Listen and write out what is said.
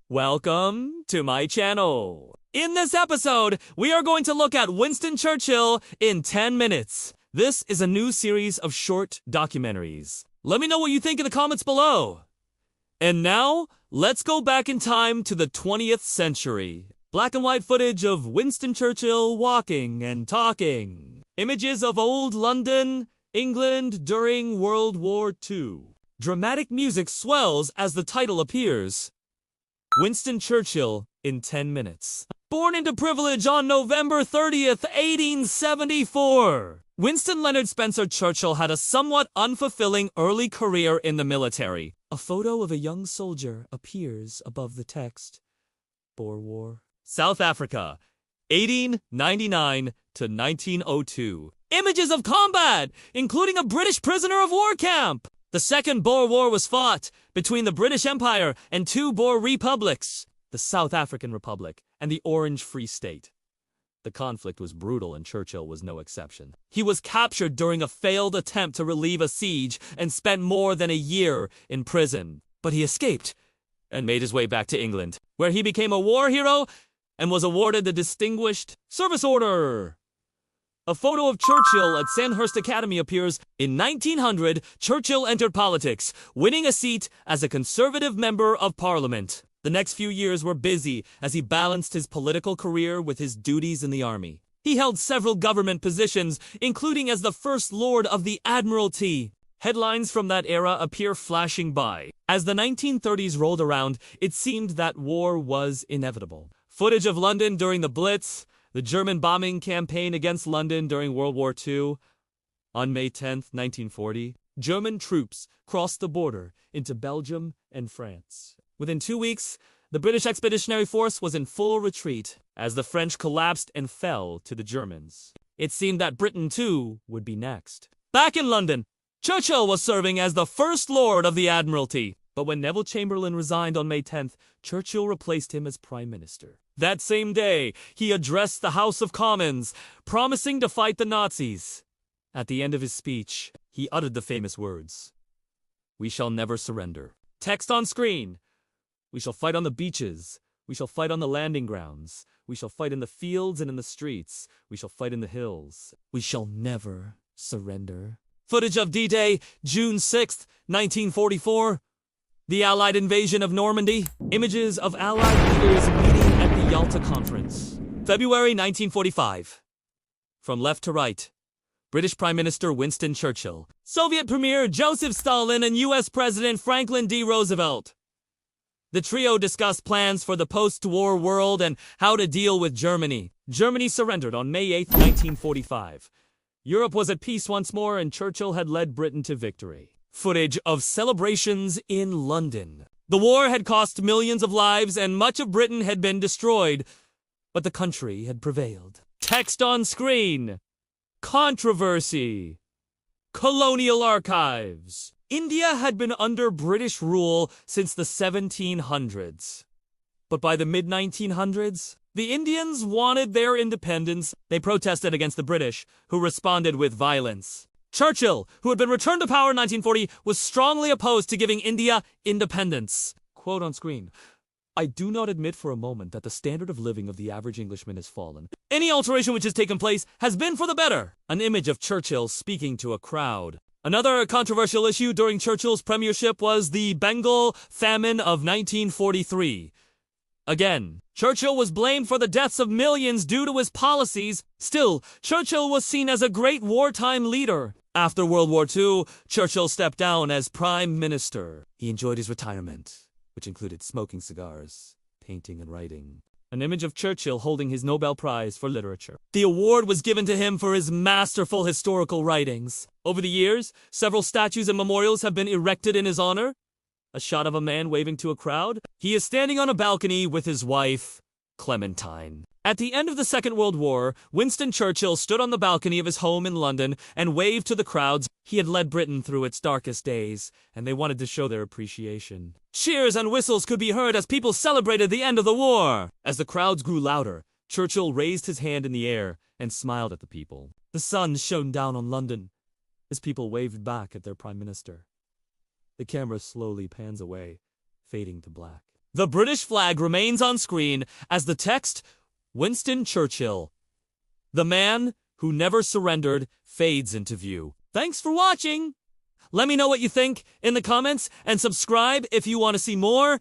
Welcome to my channel. In this episode, we are going to look at Winston Churchill in 10 minutes. This is a new series of short documentaries. Let me know what you think in the comments below. And now, let's go back in time to the 20th century. Black and white footage of Winston Churchill walking and talking. Images of old London, England during World War II. Dramatic music swells as the title appears. Winston Churchill in 10 minutes. Born into privilege on November 30th, 1874. Winston Leonard Spencer Churchill had a somewhat unfulfilling early career in the military. A photo of a young soldier appears above the text. Boer War. South Africa, 1899 to 1902. Images of combat, including a British prisoner of war camp. The Second Boer War was fought between the British Empire and two Boer republics, the South African Republic and the Orange Free State. The conflict was brutal and Churchill was no exception. He was captured during a failed attempt to relieve a siege and spent more than a year in prison. But he escaped and made his way back to England, where he became a war hero and was awarded the Distinguished Service Order. A photo of Churchill at Sandhurst Academy appears. In 1900, Churchill entered politics, winning a seat as a Conservative Member of Parliament. The next few years were busy as he balanced his political career with his duties in the army. He held several government positions, including as the First Lord of the Admiralty. Headlines from that era appear flashing by. As the 1930s rolled around, it seemed that war was inevitable. Footage of London during the Blitz, the German bombing campaign against London during World War II. On May 10, 1940, German troops crossed the border into Belgium and France. Within 2 weeks, the British Expeditionary Force was in full retreat as the French collapsed and fell to the Germans. It seemed that Britain, too, would be next. Back in London, Churchill was serving as the First Lord of the Admiralty. But when Neville Chamberlain resigned on May 10th, Churchill replaced him as Prime Minister. That same day, he addressed the House of Commons, promising to fight the Nazis. At the end of his speech, he uttered the famous words, "We shall never surrender." Text on screen. We shall fight on the beaches. We shall fight on the landing grounds. We shall fight in the fields and in the streets. We shall fight in the hills. We shall never surrender. Footage of D-Day, June 6th, 1944. The Allied invasion of Normandy. Images of Allied leaders meeting at the Yalta Conference. February 1945. From left to right. British Prime Minister Winston Churchill. Soviet Premier Joseph Stalin and U.S. President Franklin D. Roosevelt. The trio discussed plans for the post-war world and how to deal with Germany. Germany surrendered on May 8, 1945. Europe was at peace once more and Churchill had led Britain to victory. Footage of celebrations in London. The war had cost millions of lives and much of Britain had been destroyed, but the country had prevailed. Text on screen. Controversy. Colonial archives. India had been under British rule since the 1700s. But by the mid-1900s, the Indians wanted their independence. They protested against the British, who responded with violence. Churchill, who had been returned to power in 1940, was strongly opposed to giving India independence. Quote on screen, "I do not admit for a moment that the standard of living of the average Englishman has fallen. Any alteration which has taken place has been for the better." An image of Churchill speaking to a crowd. Another controversial issue during Churchill's premiership was the Bengal famine of 1943. Again, Churchill was blamed for the deaths of millions due to his policies. Still, Churchill was seen as a great wartime leader. After World War II, Churchill stepped down as Prime Minister. He enjoyed his retirement, which included smoking cigars, painting and writing. An image of Churchill holding his Nobel Prize for Literature. The award was given to him for his masterful historical writings. Over the years, several statues and memorials have been erected in his honor. A shot of a man waving to a crowd. He is standing on a balcony with his wife, Clementine. At the end of the Second World War, Winston Churchill stood on the balcony of his home in London and waved to the crowds. He had led Britain through its darkest days, and they wanted to show their appreciation. Cheers and whistles could be heard as people celebrated the end of the war. As the crowds grew louder, Churchill raised his hand in the air and smiled at the people. The sun shone down on London as people waved back at their Prime Minister. The camera slowly pans away, fading to black. The British flag remains on screen as the text, Winston Churchill. The man who never surrendered fades into view. Thanks for watching! Let me know what you think in the comments and subscribe if you want to see more